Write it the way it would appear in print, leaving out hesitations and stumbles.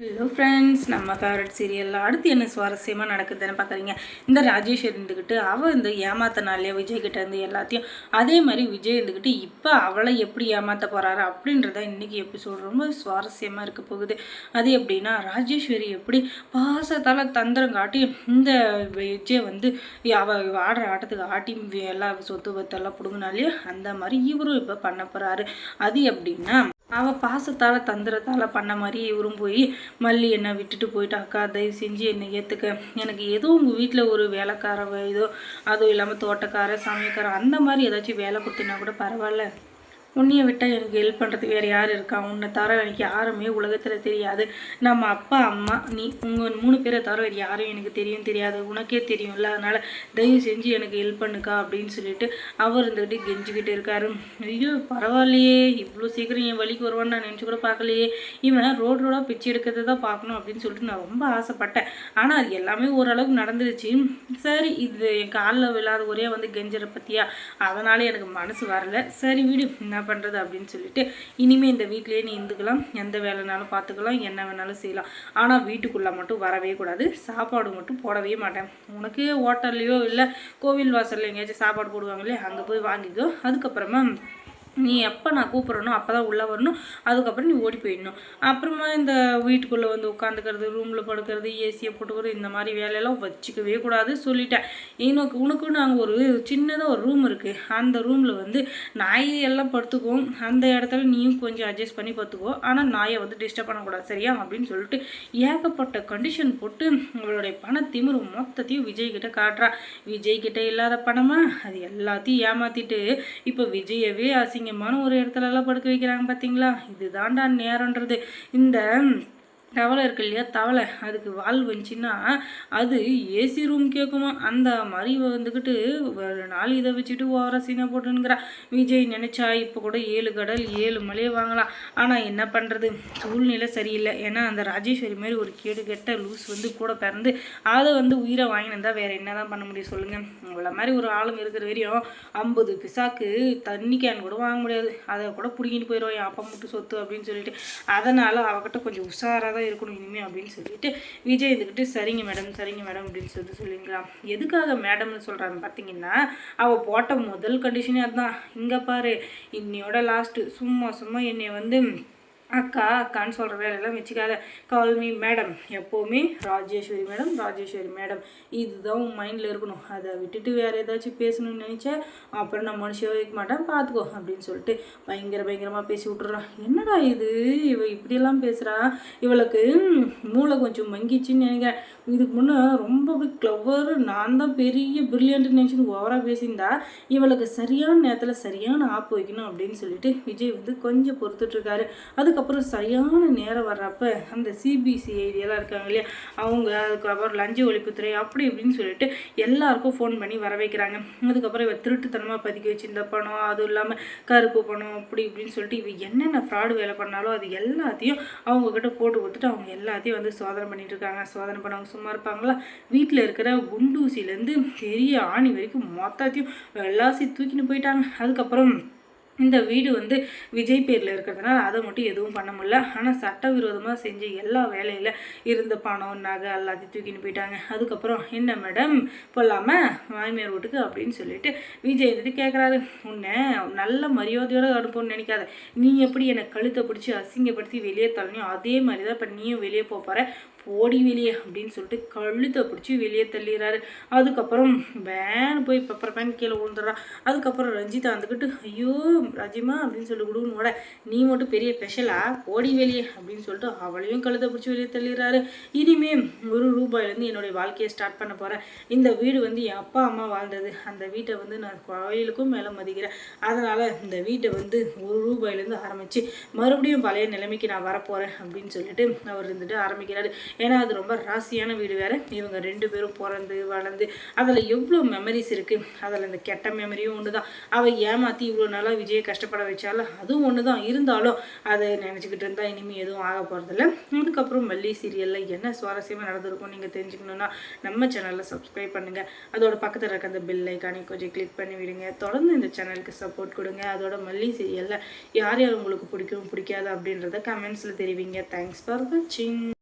Hello friends, நம்ம favourite சீரியலில் அடுத்து என்ன சுவாரஸ்யமாக நடக்குதுன்னு பார்க்குறீங்க. இந்த ராஜேஷ் இருந்துக்கிட்டு அவள் இந்த ஏமாத்தினாலே விஜய்கிட்ட இருந்து எல்லாத்தையும், அதே மாதிரி விஜய் இருந்துக்கிட்டு இப்போ அவளை எப்படி ஏமாற்ற போகிறாரு அப்படின்றத இன்றைக்கி எபிசோட் ரொம்ப சுவாரஸ்யமாக இருக்க போகுது. அது எப்படின்னா, ராஜேஸ்வரி எப்படி பாசத்தால் தந்திரம் காட்டி இந்த விஜய் வந்து அவள் ஆடுற ஆட்டத்துக்கு ஆட்டி எல்லா சொத்து பத்தெல்லாம் பிடுங்கினாலே அந்த மாதிரி இவரும் இப்போ பண்ண போகிறாரு. அது எப்படின்னா, அவள் பாசத்தால் தந்திரத்தால் பண்ண மாதிரி இவரும் போய் மல்லி என்னை விட்டுட்டு போயிட்டாக்கா, தயவு செஞ்சு என்னை ஏற்றுக்க, எனக்கு ஏதோ உங்கள் வீட்டில் ஒரு வேலைக்கார ஏதோ அதுவும் இல்லாமல் தோட்டக்கார சமையக்கார அந்த மாதிரி ஏதாச்சும் வேலை கொடுத்தினா கூட பரவாயில்ல, உன்னையை விட்டால் எனக்கு ஹெல்ப் பண்ணுறதுக்கு வேறு யார் இருக்கா, உன்னை தவிர எனக்கு யாருமே உலகத்தில் தெரியாது, நம்ம அப்பா அம்மா நீ உங்கள் 3 பேரை தவிர வேறு யாரும் எனக்கு தெரியாது, உனக்கே தெரியும்ல, அதனால் தயவு செஞ்சு எனக்கு ஹெல்ப் பண்ணுக்கா அப்படின்னு சொல்லிட்டு அவர் இருந்துக்கிட்டு கெஞ்சிக்கிட்டு இருக்காரு. ஐயோ பரவாயில்லையே, இவ்வளோ சீக்கிரம் என் வழிக்கு வருவான்னு நான் நினச்சி கூட பார்க்கலையே, இவன் ரோடாக பிச்சு எடுக்கிறது தான் பார்க்கணும் அப்படின்னு சொல்லிட்டு நான் ரொம்ப ஆசைப்பட்டேன். ஆனால் அது எல்லாமே ஓரளவுக்கு நடந்துருச்சு. சரி, இது என் காலில் விழாத ஒரே வந்து கெஞ்சரை பற்றியா, அதனால எனக்கு மனசு வரல. சரி விடு, என்ன பண்ணுறது அப்படின்னு சொல்லிட்டு இனிமேல் இந்த வீட்டிலேயே நீ இருந்துக்கலாம், எந்த வேலைனாலும் பார்த்துக்கலாம், என்ன வேணாலும் செய்யலாம், ஆனால் வீட்டுக்குள்ளே மட்டும் வரவே கூடாது, சாப்பாடு மட்டும் போடவே மாட்டேன், உனக்கு ஹோட்டல்லையோ இல்லை கோவில் வாசலில் எங்கேயாச்சும் சாப்பாடு போடுவாங்களே அங்கே போய் வாங்கிக்கோ, அதுக்கப்புறமா நீ எப்போ நான் கூப்பிட்றனோ அப்போ தான் உள்ளே வரணும், அதுக்கப்புறம் நீ ஓடி போயிடணும், அப்புறமா இந்த வீட்டுக்குள்ளே வந்து உட்காந்துக்கிறது, ரூமில் படுக்கிறது, ஏசியை போட்டுக்கிறது, இந்த மாதிரி வேலையெல்லாம் வச்சுக்கவே கூடாது சொல்லிட்டேன். உனக்குன்னு அங்கே ஒரு சின்னதாக ஒரு ரூம் இருக்குது, அந்த ரூமில் வந்து நாய் எல்லாம் படுத்துக்கும், அந்த இடத்துல நீயும் கொஞ்சம் அட்ஜஸ்ட் பண்ணி பார்த்துக்கோ, ஆனால் நாயை வந்து டிஸ்டர்ப் பண்ணக்கூடாது சரியா அப்படின்னு சொல்லிட்டு ஏகப்பட்ட கண்டிஷன் போட்டு அவளுடைய பணத்திமிரு மொத்தத்தையும் விஜய்கிட்ட காட்டுறா. விஜய்கிட்ட இல்லாத பணமா அது எல்லாத்தையும் ஏமாற்றிட்டு இப்போ விஜயவே அசிங்கமான ஒரு இடத்துலலாம் படுக்க வைக்கிறாங்க பார்த்தீங்களா. இதுதான்டா நேரன்றது. இந்த தவளை இருக்கு இல்லையா, தவளை அதுக்கு வால் வந்துச்சுன்னா அது ஏசி ரூம் கேட்குமா, அந்த மாதிரி வந்துக்கிட்டு ஒரு நாள் இதை வச்சுட்டு ஓவரா சீனை போட்டுனுங்கிறா. விஜய் நினச்சா இப்போ கூட 7 கடல் 7 மலையை வாங்கலாம், ஆனால் என்ன பண்ணுறது, சூழ்நிலை சரியில்லை. ஏன்னா அந்த ராஜேஸ்வரி மாதிரி ஒரு கேடு கெட்ட லூஸ் வந்து கூட பிறந்து அதை வந்து உயிரை வாங்கினதா வேறு என்ன தான் பண்ண முடியும் சொல்லுங்கள். இவ்வளோ மாதிரி ஒரு ஆளுங்க இருக்கிற வரையும் 50 பிசாக்கு தண்ணி கேன் கூட வாங்க முடியாது, அதை கூட பிடிக்கிட்டு போயிடுவோம் என் அப்பா மட்டும் சொத்து அப்படின்னு சொல்லிட்டு. அதனால் அவகிட்ட கொஞ்சம் உஷாராக தான் இருக்கணும் இனிமே அப்படின்னு சொல்லிட்டு விஜய் இருந்துக்கிட்டு சரிங்க மேடம் அப்படின்னு சொல்லிட்டு சொல்லிங்களாம். எதுக்காக மேடம்னு சொல்கிறான்னு பார்த்தீங்கன்னா, அவள் போட்ட முதல் கண்டிஷனே அதுதான். இங்கே பாரு, இன்னையோட லாஸ்ட்டு, சும்மா என்னை வந்து அக்கான்னு சொல்கிற வேலையெல்லாம் வச்சுக்காத, கால் மீ மேடம், எப்போவுமே ராஜேஸ்வரி மேடம் இதுதான் உன் மைண்டில் இருக்கணும், அதை விட்டுட்டு வேறு ஏதாச்சும் பேசணும்னு நினச்சா அப்புறம் நான் மனுஷன் வைக்க மாட்டேன் பார்த்துக்கோ அப்படின்னு சொல்லிட்டு பயங்கரமாக பேசி விட்டுறான். என்னடா இது, இவ இப்படியெல்லாம் பேசுகிறா, இவளுக்கு மூளை கொஞ்சம் மங்கிச்சின்னு நினைக்கிறேன். இதுக்கு முன்னே ரொம்ப கிளவர், நான் தான் பெரிய பிரில்லியன்ட்னு நினச்சின்னு ஓவராக பேசியிருந்தா இவளுக்கு சரியான நேரத்தில் சரியான ஆப்பு வைக்கணும் அப்படின்னு சொல்லிட்டு விஜய் வந்து கொஞ்சம் பொறுத்துட்ருக்காரு. அதுக்கப்புறம் சரியான நேரம் வர்றப்ப அந்த சிபிசிஐடியெல்லாம் இருக்காங்க இல்லையா, அவங்க அதுக்கப்புறம் லஞ்ச ஒழிப்புத்துறை அப்படி இப்படின்னு சொல்லிட்டு எல்லாருக்கும் ஃபோன் பண்ணி வர வைக்கிறாங்க. அதுக்கப்புறம் இவ திருட்டுத்தனமாக பதுக்கி வச்சிருந்த பணம், அதுவும் இல்லாமல் கருப்பு பணம் அப்படி இப்படின்னு சொல்லிட்டு இவ என்னென்ன ஃப்ராடு வேலை பண்ணாலும் அது எல்லாத்தையும் அவங்கக்கிட்ட போட்டு கொடுத்துட்டு அவங்க எல்லாத்தையும் வந்து சோதனை பண்ணிட்டு இருக்காங்க. சோதனை பண்ணவங்க சும்மா இருப்பாங்களா, வீட்டில் இருக்கிற குண்டூசிலேருந்து பெரிய ஆணி வரைக்கும் மொத்தத்தையும் எல்லாத்தையும் தூக்கின்னு போயிட்டாங்க. அதுக்கப்புறம் இந்த வீடு வந்து விஜய் பேரில் இருக்கிறதுனால அதை மட்டும் எதுவும் பண்ண முடியல, ஆனால் சட்டவிரோதமாக செஞ்ச எல்லா வேலையில் இருந்த பணம் நகை எல்லாத்தையும் தூக்கின்னு போயிட்டாங்க. அதுக்கப்புறம் என்ன மேடம் போடலாமல் மாமியார் வீட்டுக்கு அப்படின்னு சொல்லிட்டு விஜய் வந்துட்டு கேட்குறாரு. உன்னை நல்ல மரியாதையோடு அனுப்பணும்னு நினைக்காத, நீ எப்படி என்னை கழுத்தை பிடிச்சி அசிங்கப்படுத்தி வெளியே தள்ளனியோ அதே மாதிரி தான் இப்போ நீயும் வெளியே போகிற, போடி வெளியே அப்படின்னு சொல்லிட்டு கழுத்தை பிடிச்சி வெளியே தள்ளிடுறாரு. அதுக்கப்புறம் பேன் போய் பெப்பர் பேன் கீழே விழுந்துடுறான். அதுக்கப்புறம் ரஞ்சிதா வந்துக்கிட்டு ஐயோ ராஜிமா அப்படின்னு சொல்லி கொடுக்கணுட, நீ மட்டும் பெரிய ஸ்பெஷலா, ஓடி வெளியே அப்படின்னு சொல்லிட்டு அவளையும் கழுத்தை பிடிச்சி வெளியே தள்ளிடுறாரு. இனிமே ₹1 என்னுடைய வாழ்க்கையை ஸ்டார்ட் பண்ண போகிறேன். இந்த வீடு வந்து என் அப்பா அம்மா வாழ்ந்தது, அந்த வீட்டை வந்து நான் கோயிலுக்கும் மேலே மதிக்கிறேன், அதனால் இந்த வீட்டை வந்து ₹1 ஆரம்பித்து மறுபடியும் பழைய நிலைமைக்கு நான் வரப்போகிறேன் அப்படின்னு சொல்லிட்டு அவர் இருந்துட்டு ஆரம்பிக்கிறாரு. ஏன்னா அது ரொம்ப ராசியான வீடு வேறு, இவங்க 2 பேரும் பிறந்து வளர்ந்து அதில் எவ்வளோ மெமரிஸ் இருக்குது, அதில் இந்த கெட்ட மெமரியும் ஒன்று தான், அவள் ஏமாற்றி இவ்வளோ நாளாக விஜயை கஷ்டப்பட வச்சால அதுவும் ஒன்று தான், இருந்தாலும் அதை நினச்சிக்கிட்டு இருந்தால் இனிமேல் எதுவும் ஆக போகிறதில்ல. அதுக்கப்புறம் மல்லி சீரியலில் என்ன சுவாரஸ்யமாக நடந்திருக்கும் நீங்கள் தெரிஞ்சுக்கணுன்னா நம்ம சேனலில் சப்ஸ்கிரைப் பண்ணுங்கள், அதோட பக்கத்தில் இருக்க அந்த பெல் ஐக்கானை கொஞ்சம் கிளிக் பண்ணி விடுங்க, தொடர்ந்து இந்த சேனலுக்கு சப்போர்ட் கொடுங்க. அதோட மல்லி சீரியலில் யார் உங்களுக்கு பிடிக்கும் பிடிக்காது அப்படின்றத கமெண்ட்ஸில் தெரிவிங்க. தேங்க்ஸ் ஃபார் வாட்சிங்.